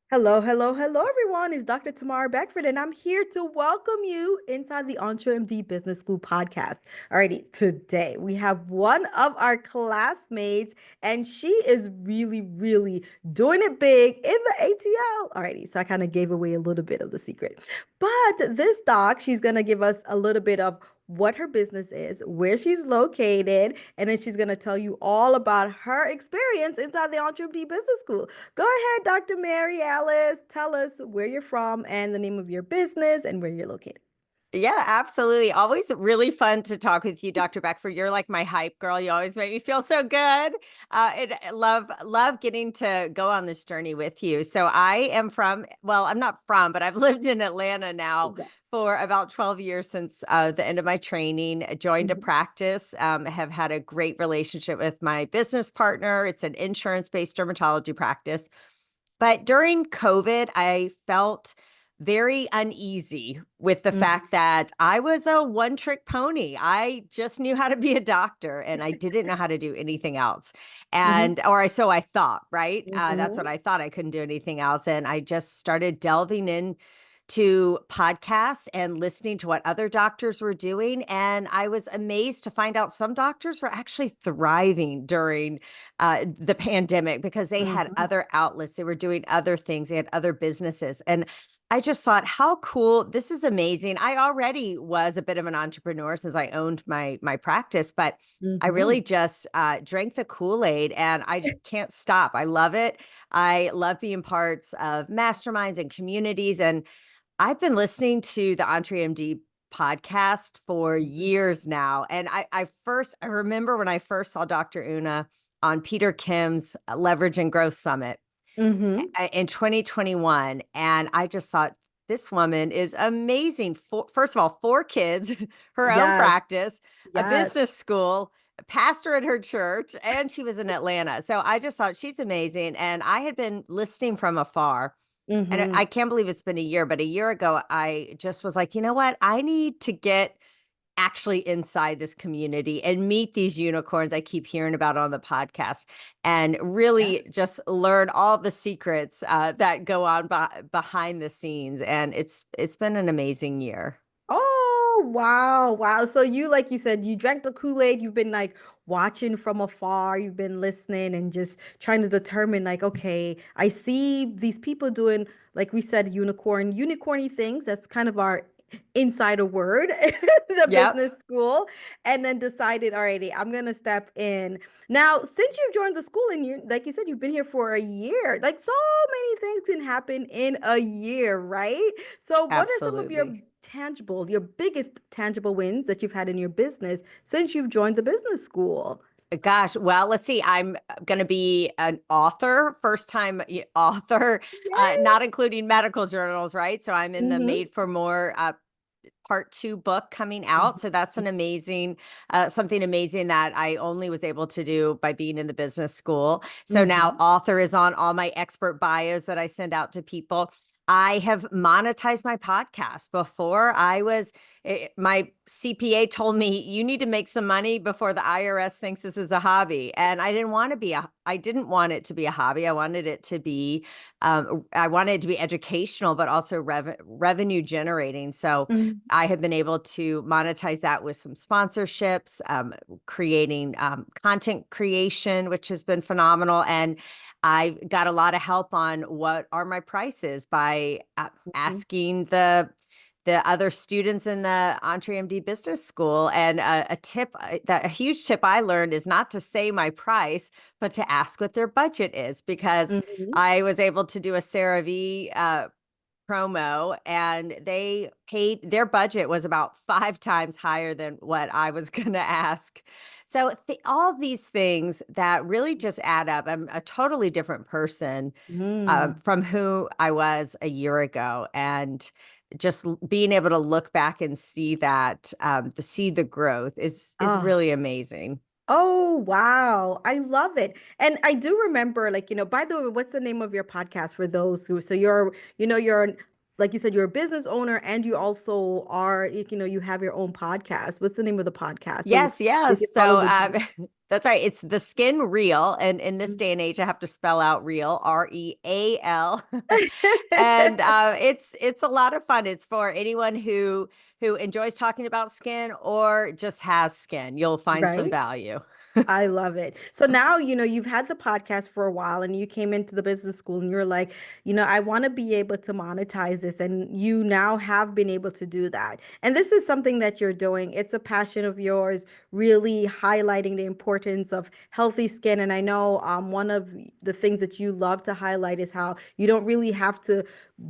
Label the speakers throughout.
Speaker 1: Hello, hello, hello, everyone. It's Dr. Tamara Beckford, and I'm here to welcome you inside the EntreMD Business School podcast. Alrighty, today we have one of our classmates, and she is really, really doing it big in the ATL. Alrighty, so I kind of gave away a little bit of the secret. But this doc, she's going to give us a little bit of what her business is, where she's located, and then she's going to tell you all about her experience inside the EntreMD Business School. Go ahead, Dr. Mary Alice. Tell us where you're from and the name of your business and where you're located.
Speaker 2: Yeah, absolutely. Always really fun to talk with you, Dr. Beckford. You're like my hype girl. You always make me feel so good. Love getting to go on this journey with you. So I am from, well, I'm not from, but I've lived in Atlanta now
Speaker 1: Yeah.
Speaker 2: for about 12 years since the end of my training. I joined a
Speaker 1: Mhm.
Speaker 2: practice, have had a great relationship with my business partner. It's an insurance-based dermatology practice. But during COVID, I felt very uneasy with the
Speaker 1: Mhm.
Speaker 2: fact that I was a one-trick pony. I just knew how to be a doctor and I didn't know how to do anything else.
Speaker 1: Mhm.
Speaker 2: So I thought, right? That's what
Speaker 1: Mhm.
Speaker 2: I thought. I couldn't do anything else. And I just started delving in to podcasts and listening to what other doctors were doing. And I was amazed to find out some doctors were actually thriving during the pandemic because they had
Speaker 1: Mhm.
Speaker 2: other outlets. They were doing other things. They had other businesses. And I just thought, how cool. This is amazing. I already was a bit of an entrepreneur since I owned my practice, but I really
Speaker 1: Mhm.
Speaker 2: just drank the Kool-Aid and can't stop. I love it. I love being parts of masterminds and communities. And I've been listening to the EntreMD podcast for
Speaker 1: Mhm.
Speaker 2: years now. And I remember when I first saw Dr. Una on Peter Kim's Leverage and Growth Summit
Speaker 1: Mhm.
Speaker 2: in 2021. And I just thought, this woman is amazing. First of all, four kids, her own
Speaker 1: Yes.
Speaker 2: practice, a
Speaker 1: Yes.
Speaker 2: business school, a pastor at her church, and she was in Atlanta. So I just thought she's amazing. And I had been listening from afar. And I
Speaker 1: Mhm.
Speaker 2: can't believe it's been a year, but a year ago, I just was like, you know what? I need to get actually inside this community and meet these unicorns I keep hearing about on the podcast and
Speaker 1: Yeah.
Speaker 2: really just learn all the secrets that go on behind the scenes. And it's been an amazing year.
Speaker 1: Oh, wow. Wow. So you, like you said, you drank the Kool-Aid. You've been like watching from afar. You've been listening and just trying to determine, like, okay, I see these people doing, like we said, unicorny things. That's kind of our insider word in the
Speaker 2: Yep,
Speaker 1: business school. And then decided, alrighty, I'm gonna step in. Now, since you've joined the school and you, like you said, you've been here for a year, like so many things can happen in a year, right? So, what are some of
Speaker 2: absolutely.
Speaker 1: your biggest tangible wins that you've had in your business since you've joined the business school?
Speaker 2: Gosh, well, let's see. I'm going to be an author, first time author,
Speaker 1: Yay!
Speaker 2: not including medical journals, right? So I'm in the
Speaker 1: Mm-hmm.
Speaker 2: Made for More part two book coming out. So that's an amazing, something amazing that I only was able to do by being in the business school. So now
Speaker 1: Mm-hmm.
Speaker 2: author is on all my expert bios that I send out to people. I have monetized my podcast before. My CPA told me you need to make some money before the IRS thinks this is a hobby. And I didn't want it to be a hobby. I wanted it to be educational, but also revenue generating. So
Speaker 1: Mm-hmm.
Speaker 2: I have been able to monetize that with some sponsorships, creating content creation, which has been phenomenal. And I've got a lot of help on what are my prices by asking the other students in the EntreMD Business School. And a huge tip I learned is not to say my price, but to ask what their budget is, because
Speaker 1: Mm-hmm.
Speaker 2: I was able to do a CeraVe promo and their budget was about 5 times higher than what I was going to ask. So all these things that really just add up. I'm a totally different person
Speaker 1: Mm.
Speaker 2: from who I was a year ago. And just being able to look back and see that, to see the growth is
Speaker 1: Oh,
Speaker 2: really amazing.
Speaker 1: oh, wow. I love it. And I do remember, like, by the way, what's the name of your podcast for those who, so you're like you said, you're a business owner and you also are, you have your own podcast. What's the name of the podcast? So
Speaker 2: Yes,
Speaker 1: they can
Speaker 2: yes.
Speaker 1: follow
Speaker 2: So
Speaker 1: the journey.
Speaker 2: that's right. It's the skin reel. And in this day and age, I have to spell out real, REAL. And it's a lot of fun. It's for anyone who enjoys talking about skin or just has skin. You'll find some
Speaker 1: Right?
Speaker 2: value.
Speaker 1: I love it. So now, you've had the podcast for a while and you came into the business school and you're like, I want to be able to monetize this. And you now have been able to do that. And this is something that you're doing. It's a passion of yours, really highlighting the importance of healthy skin. And I know one of the things that you love to highlight is how you don't really have to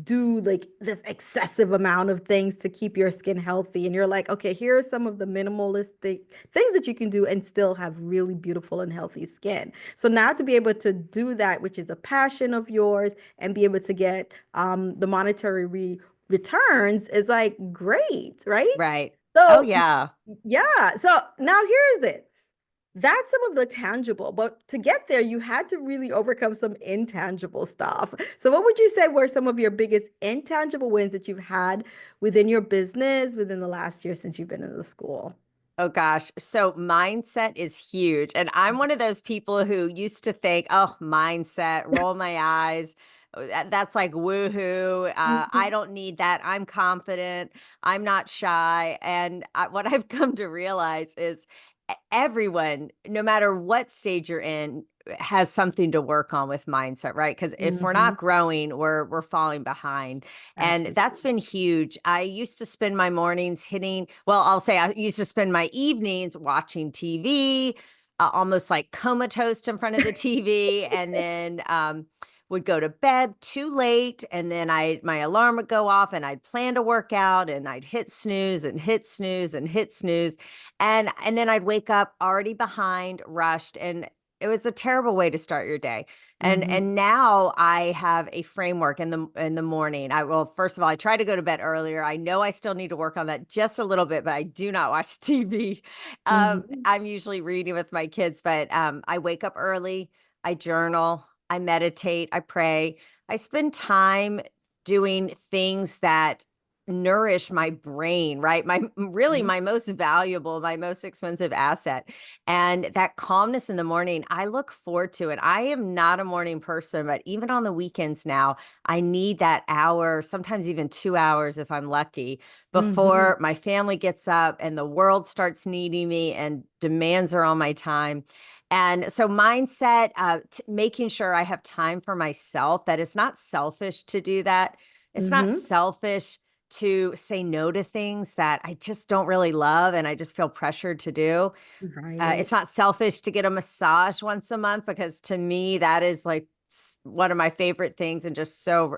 Speaker 1: do like this excessive amount of things to keep your skin healthy. And you're like, okay, here are some of the minimalistic things that you can do and still have really beautiful and healthy skin. So now to be able to do that, which is a passion of yours, and be able to get the monetary returns is like great, right?
Speaker 2: Right. Oh,
Speaker 1: So
Speaker 2: yeah.
Speaker 1: yeah. So now here's it. That's some of the tangible, but to get there, you had to really overcome some intangible stuff. So, what would you say were some of your biggest intangible wins that you've had within your business within the last year since you've been in the school?
Speaker 2: Oh gosh. So mindset is huge. And I'm one of those people who used to think, oh, mindset, roll my eyes. That's like woohoo. I
Speaker 1: Mhm.
Speaker 2: don't need that. I'm confident. I'm not shy. And what I've come to realize is everyone, no matter what stage you're in, has something to work on with mindset, right? Because if we're
Speaker 1: Mhm.
Speaker 2: not growing, we're falling behind. And that's
Speaker 1: Absolutely.
Speaker 2: been huge. I used to spend my mornings well, I'll say I used to spend my evenings watching TV, almost like comatose in front of the TV, and then would go to bed too late, and then my alarm would go off, and I'd plan to work out, and I'd hit snooze and hit snooze and hit snooze, and then I'd wake up already behind, rushed, and it was a terrible way to start your day.
Speaker 1: Hmm.
Speaker 2: And now I have a framework in the morning. First of all, I try to go to bed earlier. I know I still need to work on that just a little bit, but I do not watch TV.
Speaker 1: Hmm.
Speaker 2: I'm usually reading with my kids, but I wake up early, I journal, I meditate, I pray, I spend time doing things that nourish my brain, right? Really
Speaker 1: Hmm.
Speaker 2: my most valuable, my most expensive asset. And that calmness in the morning, I look forward to it. I am not a morning person, but even on the weekends now, I need that hour, sometimes even 2 hours if I'm lucky,
Speaker 1: Hmm.
Speaker 2: before my family gets up and the world starts needing me and demands are on my time. And so, mindset, making sure I have time for myself, that it's not selfish to do that. It's not
Speaker 1: Hmm.
Speaker 2: selfish to say no to things that I just don't really love and I just feel pressured to do.
Speaker 1: Right.
Speaker 2: It's not selfish to get a massage once a month because to me that is like one of my favorite things and just so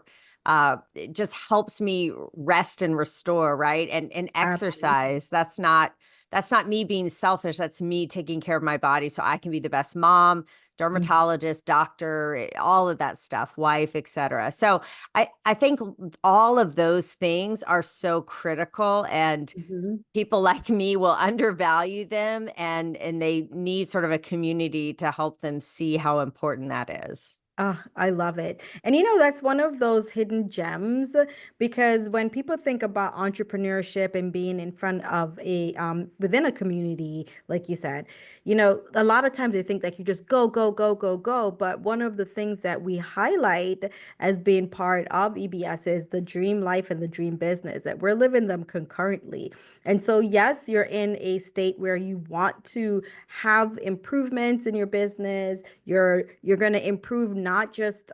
Speaker 2: it just helps me rest and restore, right? And
Speaker 1: Absolutely.
Speaker 2: exercise. That's not me being selfish. That's me taking care of my body so I can be the best mom,
Speaker 1: Hmm.
Speaker 2: dermatologist, doctor, all of that stuff, wife, etc. So I think all of those things are so critical and
Speaker 1: Hmm.
Speaker 2: people like me will undervalue them and they need sort of a community to help them see how important that is.
Speaker 1: Oh, I love it. And that's one of those hidden gems because when people think about entrepreneurship and being in front of within a community, like you said, a lot of times they think like you just go, go, go, go, go. But one of the things that we highlight as being part of EBS is the dream life and the dream business, that we're living them concurrently. And so, yes, you're in a state where you want to have improvements in your business. You're going to improve not just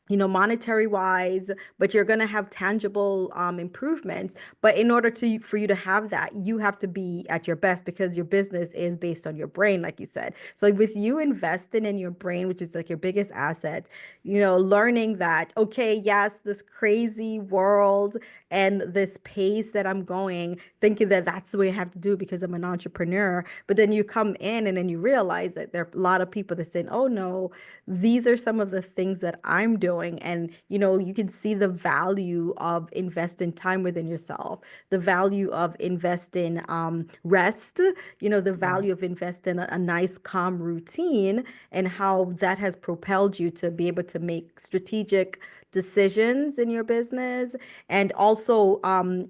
Speaker 1: monetary wise, but you're going to have tangible improvements. But in order for you to have that, you have to be at your best because your business is based on your brain, like you said. So with you investing in your brain, which is like your biggest asset, learning that, okay, yes, this crazy world and this pace that I'm going, thinking that that's the way I have to do it because I'm an entrepreneur. But then you come in and then you realize that there are a lot of people that say, oh no, these are some of the things that I'm doing. And, you can see the value of investing time within yourself, the value of investing rest, the
Speaker 2: Right.
Speaker 1: value of investing a nice, calm routine and how that has propelled you to be able to make strategic decisions in your business, and also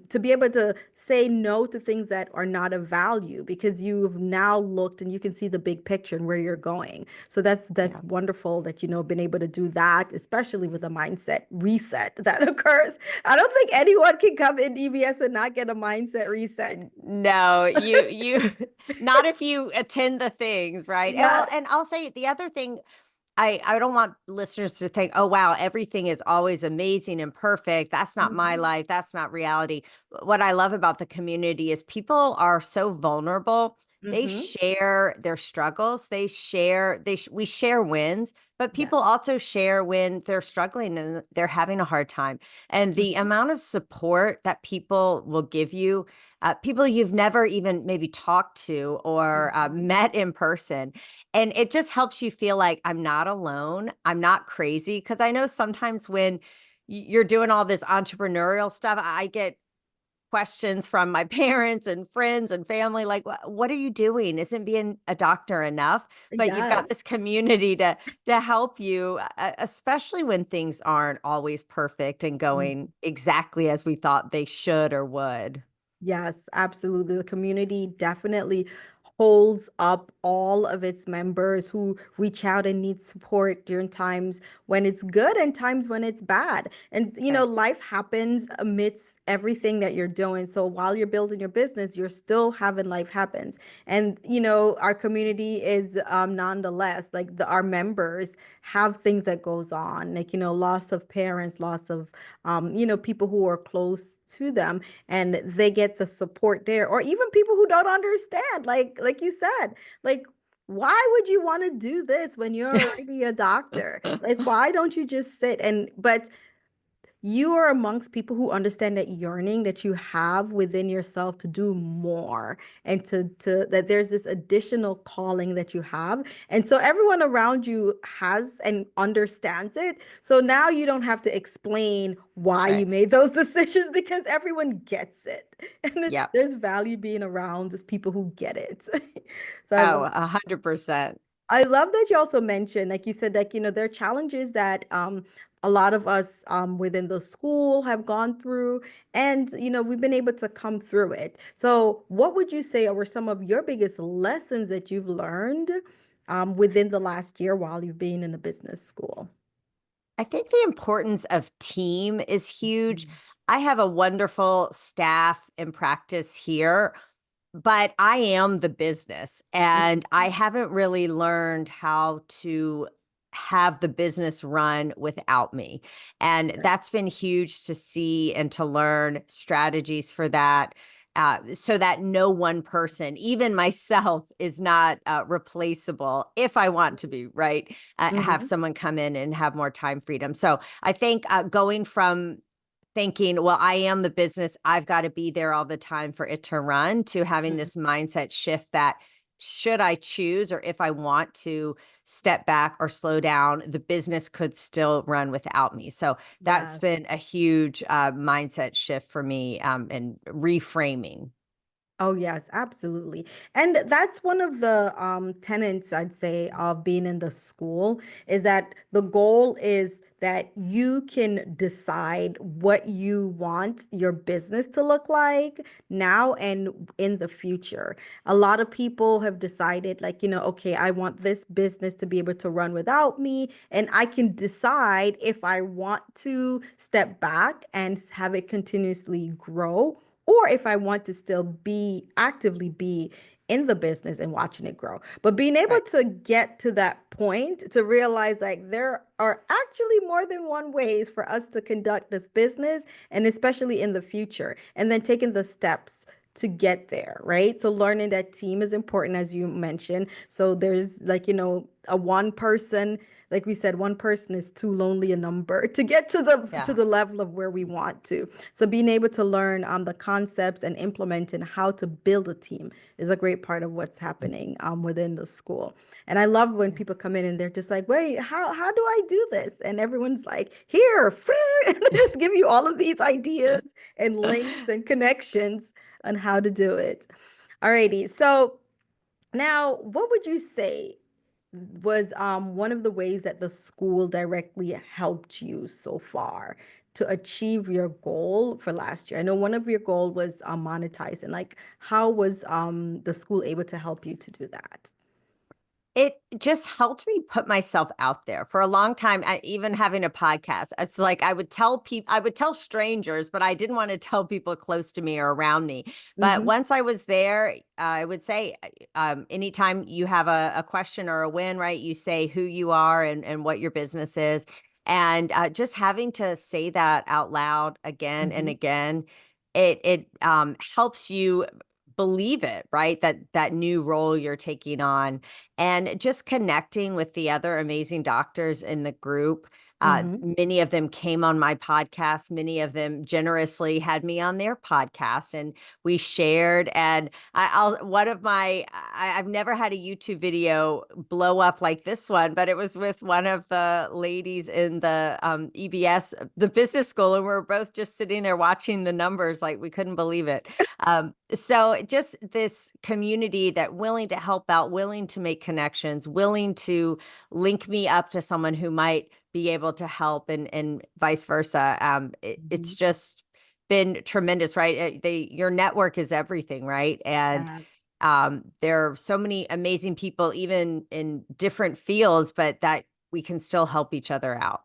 Speaker 1: to be able to say no to things that are not of value because you've now looked and you can see the big picture and where you're going. So that's
Speaker 2: Yeah.
Speaker 1: wonderful that been able to do that, especially with a mindset reset that occurs. I don't think anyone can come in EBS and not get a mindset reset.
Speaker 2: No, you not if you attend the things, right? And
Speaker 1: Yeah.
Speaker 2: well, and I'll say the other thing, I don't want listeners to think, "Oh, wow, everything is always amazing and perfect." That's not my
Speaker 1: Hmm.
Speaker 2: life. That's not reality. What I love about the community is people are so vulnerable. They
Speaker 1: Hmm.
Speaker 2: share their struggles. We share wins, but people
Speaker 1: Yes.
Speaker 2: also share when they're struggling and they're having a hard time. And the
Speaker 1: Mhm.
Speaker 2: amount of support that people will give you, people you've never even maybe talked to or
Speaker 1: Mhm.
Speaker 2: met in person, and it just helps you feel like I'm not alone. I'm not crazy. Cause I know sometimes when you're doing all this entrepreneurial stuff, I get questions from my parents and friends and family like, What are you doing? Isn't being a doctor enough?" But you've got
Speaker 1: Yes.
Speaker 2: this community to help you, especially when things aren't always perfect and going exactly as we thought they should or would.
Speaker 1: Yes, absolutely. The community definitely holds up all of its members who reach out and need support during times when it's good and times when it's bad. And,
Speaker 2: Right.
Speaker 1: life happens amidst everything that you're doing. So while you're building your business, you're still having life happens. And, our community is nonetheless like our members have things that goes on, like, loss of parents, loss of, people who are close to them, and they get the support there, or even people who don't understand, like you said, like, why would you want to do this when you're already a doctor? Like, why don't you just sit and but you are amongst people who understand that yearning that you have within yourself to do more, and to that there's this additional calling that you have. And so everyone around you has and understands it. So now you don't have to explain why you
Speaker 2: Right.
Speaker 1: made those decisions because everyone gets it. And
Speaker 2: Yep.
Speaker 1: there's value being around just people who get it. So
Speaker 2: Oh, 100%.
Speaker 1: I love that you also mentioned, like you said, like, there are challenges that a lot of us within the school have gone through, and, we've been able to come through it. So, what would you say were some of your biggest lessons that you've learned within the last year while you've been in the business school?
Speaker 2: I think the importance of team is huge.
Speaker 1: Mhm.
Speaker 2: I have a wonderful staff and practice here, but I am the business and I haven't really learned how to have the business run without me. And
Speaker 1: Yes.
Speaker 2: that's been huge to see and to learn strategies for that. So that no one person, even myself, is not replaceable if I want to be, right? Have
Speaker 1: Hmm.
Speaker 2: someone come in and have more time freedom. So I think going from thinking, well, I am the business, I've got to be there all the time for it to run, to having this mindset shift that should I choose or if I want to step back or slow down, the business could still run without me. So that's
Speaker 1: Yes.
Speaker 2: been a huge mindset shift for me, and reframing.
Speaker 1: Oh, yes, absolutely. And that's one of the tenets, I'd say, of being in the school, is that the goal is that you can decide what you want your business to look like now and in the future. A lot of people have decided, like, okay, I want this business to be able to run without me, and I can decide if I want to step back and have it continuously grow, or if I want to still actively be in the business and watching it grow. But being able
Speaker 2: Right.
Speaker 1: to get to that point to realize like there are actually more than one ways for us to conduct this business, and especially in the future, and then taking the steps to get there, right? So learning that team is important, as you mentioned. So there's like, a one person, like we said, one person is too lonely a number to get to
Speaker 2: Yeah.
Speaker 1: the level of where we want to. So being able to learn the concepts and implement and how to build a team is a great part of what's happening within the school. And I love when
Speaker 2: Yeah.
Speaker 1: people come in and they're just like, wait, how do I do this? And everyone's like, here, and they just give you all of these ideas and links and connections on how to do it. Alrighty. So now, what would you say? was one of the ways that the school directly helped you so far to achieve your goal for last year? I know one of your goal was monetizing. Like, how was the school able to help you to do that?
Speaker 2: It just helped me put myself out there for a long time. Even having a podcast, it's like I would tell people, I would tell strangers, but I didn't want to tell people close to me or around me. But
Speaker 1: Mm-hmm.
Speaker 2: once I was there, I would say, anytime you have a question or a win, right? You say who you are and what your business is. And just having to say that out loud again and
Speaker 1: Mm-hmm.
Speaker 2: again, it helps you believe it, right? That new role you're taking on, and just connecting with the other amazing doctors in the group.
Speaker 1: Mm-hmm.
Speaker 2: Many of them came on my podcast. Many of them generously had me on their podcast, and we shared. And I've never had a YouTube video blow up like this one, but it was with one of the ladies in the EBS, the business school, and we were both just sitting there watching the numbers like we couldn't believe it. So just this community that willing to help out, willing to make connections, willing to link me up to someone who might be able to help, and vice versa. It's
Speaker 1: Mm-hmm.
Speaker 2: just been tremendous, right? Your network is everything, right? And there are so many amazing people, even in different fields, but that we can still help each other out.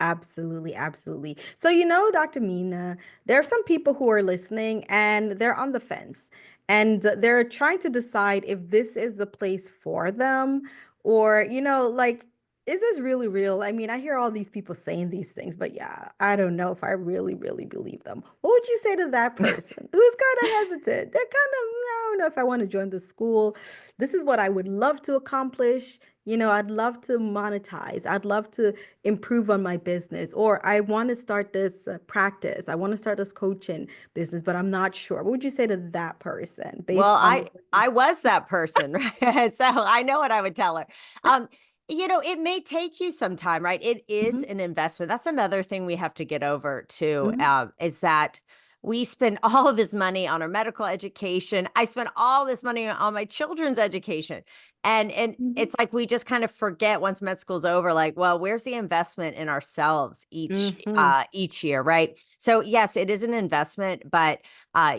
Speaker 1: Absolutely, absolutely. So, Dr. Mina, there are some people who are listening and they're on the fence and they're trying to decide if this is the place for them or, like, is this really real? I mean, I hear all these people saying these things, but yeah, I don't know if I really, really believe them. What would you say to that person who's kind of hesitant? They're kind of, I don't know if I want to join the school. This is what I would love to accomplish. I'd love to monetize. I'd love to improve on my business, or I want to start this practice. I want to start this coaching business, but I'm not sure. What would you say to that person
Speaker 2: Well,
Speaker 1: based on
Speaker 2: I
Speaker 1: what you
Speaker 2: I was that person, right? So I know what I would tell her. Um, it may take you some time, right? It is
Speaker 1: Mhm,
Speaker 2: an investment. That's another thing we have to get over too,
Speaker 1: mhm,
Speaker 2: is that we spend all of this money on our medical education. I spent all this money on my children's education. And
Speaker 1: mhm,
Speaker 2: it's like we just kind of forget once med school's over, like, well, where's the investment in ourselves
Speaker 1: mhm,
Speaker 2: each year, right? So yes, it is an investment, but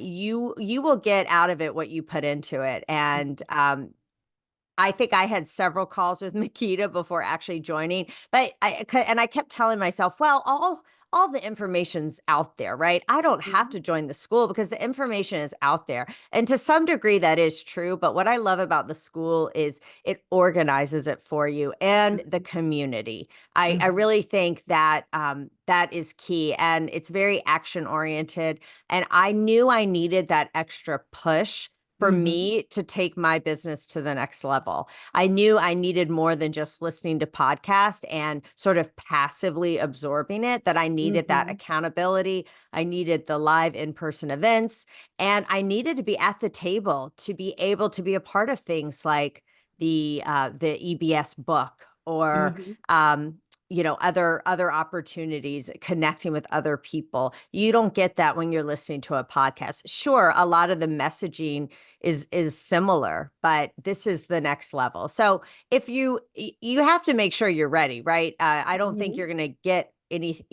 Speaker 2: you will get out of it what you put into it. And I think I had several calls with Makita before actually joining, but I kept telling myself, well, all the information's out there, right? I don't have
Speaker 1: mhm,
Speaker 2: to join the school because the information is out there. And to some degree that is true, but what I love about the school is it organizes it for you and the community. I
Speaker 1: mhm,
Speaker 2: really think that that is key, and it's very action oriented, and I knew I needed that extra push for
Speaker 1: mhm,
Speaker 2: me to take my business to the next level. I knew I needed more than just listening to podcast and sort of passively absorbing it, that I needed that
Speaker 1: mhm,
Speaker 2: accountability. I needed the live in-person events, and I needed to be at the table to be able to be a part of things like the EBS book, or
Speaker 1: mhm,
Speaker 2: other opportunities, connecting with other people. You don't get that when you're listening to a podcast. Sure, a lot of the messaging is similar, but this is the next level. So if you have to make sure you're ready, right? I don't think
Speaker 1: mhm,
Speaker 2: you're going to get any,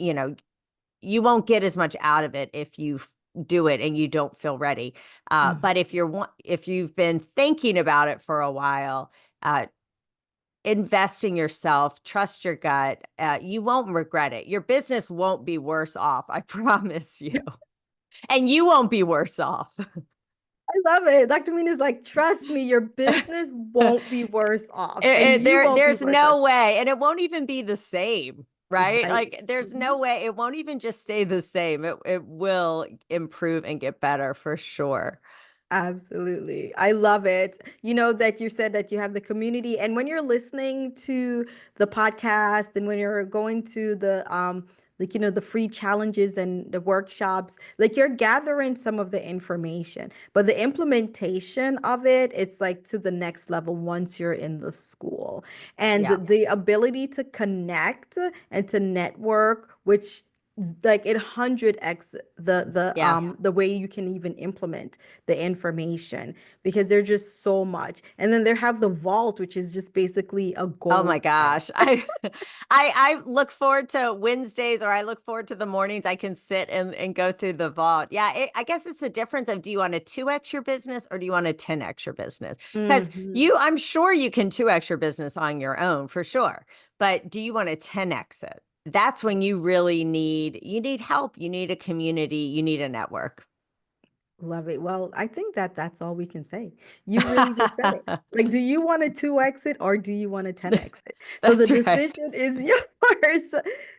Speaker 2: you won't get as much out of it if you do it and you don't feel ready.
Speaker 1: mhm.
Speaker 2: But if you've been thinking about it for a while, invest in yourself, trust your gut. You won't regret it. Your business won't be worse off. I promise you. And you won't be worse off.
Speaker 1: I love it. Dr. Mina's like, trust me, your business won't be worse off, and you won't be
Speaker 2: There's
Speaker 1: worse off.
Speaker 2: no way, and it won't even be the same, right?
Speaker 1: Right.
Speaker 2: Like, there's
Speaker 1: Mhm.
Speaker 2: no way it won't even just stay the same. It will improve and get better for sure.
Speaker 1: Absolutely. I love it. You know that you said that you have the community, and when you're listening to the podcast and when you're going to the like the free challenges and the workshops, like you're gathering some of the information, but the implementation of it, it's like to the next level once you're in the school. And
Speaker 2: Yeah.
Speaker 1: the ability to connect and to network, which like it 100x
Speaker 2: Yeah.
Speaker 1: the way you can even implement the information, because there's just so much. And then they have the vault, which is just basically a
Speaker 2: Oh my
Speaker 1: gold mine.
Speaker 2: gosh. I look forward to Wednesdays, or I look forward to the mornings I can sit and go through the vault. Yeah, I guess it's the difference of, do you want to 2x your business or do you want to 10x your business? Because
Speaker 1: Hmm.
Speaker 2: I'm sure you can 2x your business on your own for sure. But do you want to 10x it? That's when you need help, you need a community, you need a network.
Speaker 1: Love it. Well, I think that that's all we can say. You really just said it. Like, do you want to 2x it or do you want to 10x it? So the
Speaker 2: That's right.
Speaker 1: decision is yours.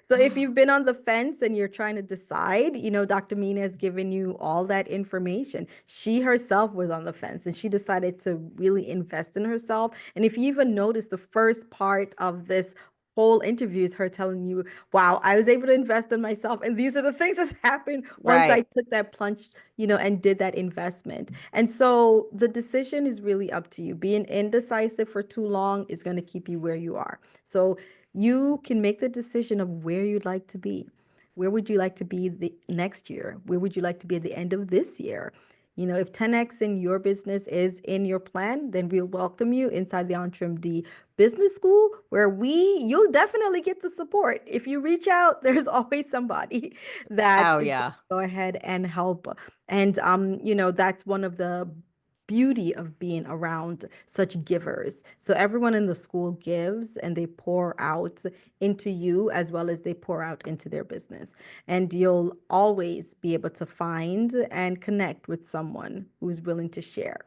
Speaker 1: So if you've been on the fence and you're trying to decide, Dr. Mina has given you all that information. She herself was on the fence and she decided to really invest in herself. And if you even notice, the first part of this whole interview is her telling you, wow, I was able to invest in myself. And these are the things that's happened once I
Speaker 2: Right.
Speaker 1: took that plunge, and did that investment. And so the decision is really up to you. Being indecisive for too long is going to keep you where you are. So you can make the decision of where you'd like to be. Where would you like to be the next year? Where would you like to be at the end of this year? If 10x in your business is in your plan, then we'll welcome you inside the EntreMD Business School, where you'll definitely get the support. If you reach out, there's always somebody that
Speaker 2: Oh
Speaker 1: is going
Speaker 2: yeah.
Speaker 1: to go ahead and help. And that's one of the beauty of being around such givers. So everyone in the school gives and they pour out into you as well as they pour out into their business. And you'll always be able to find and connect with someone who's willing to share.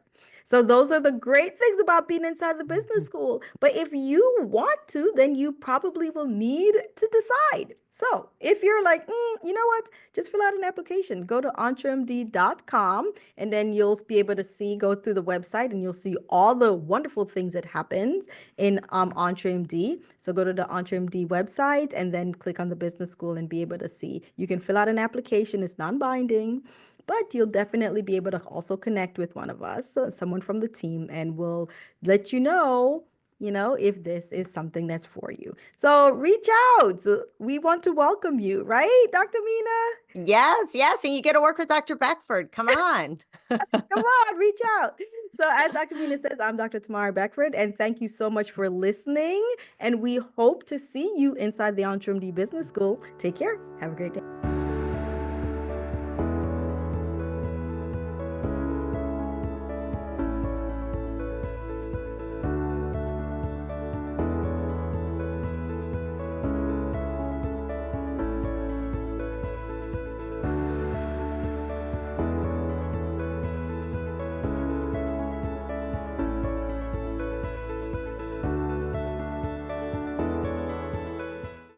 Speaker 1: So those are the great things about being inside the business school. But if you want to, then you probably will need to decide. So if you're like, you know what, just fill out an application. Go to entremd.com and then you'll be able to go through the website and you'll see all the wonderful things that happens in EntreMD. So go to the EntreMD website and then click on the business school and be able to see. You can fill out an application. It's non-binding, but you'll definitely be able to also connect with one of us, someone from the team, and we'll let you know, if this is something that's for you. So reach out. We want to welcome you, right, Dr. Mina?
Speaker 2: Yes, yes. And you get to work with Dr. Beckford. Come on.
Speaker 1: Come on, reach out. So, as Dr. Mina says, I'm Dr. Tamara Beckford, and thank you so much for listening. And we hope to see you inside the EntreMD Business School. Take care. Have a great day.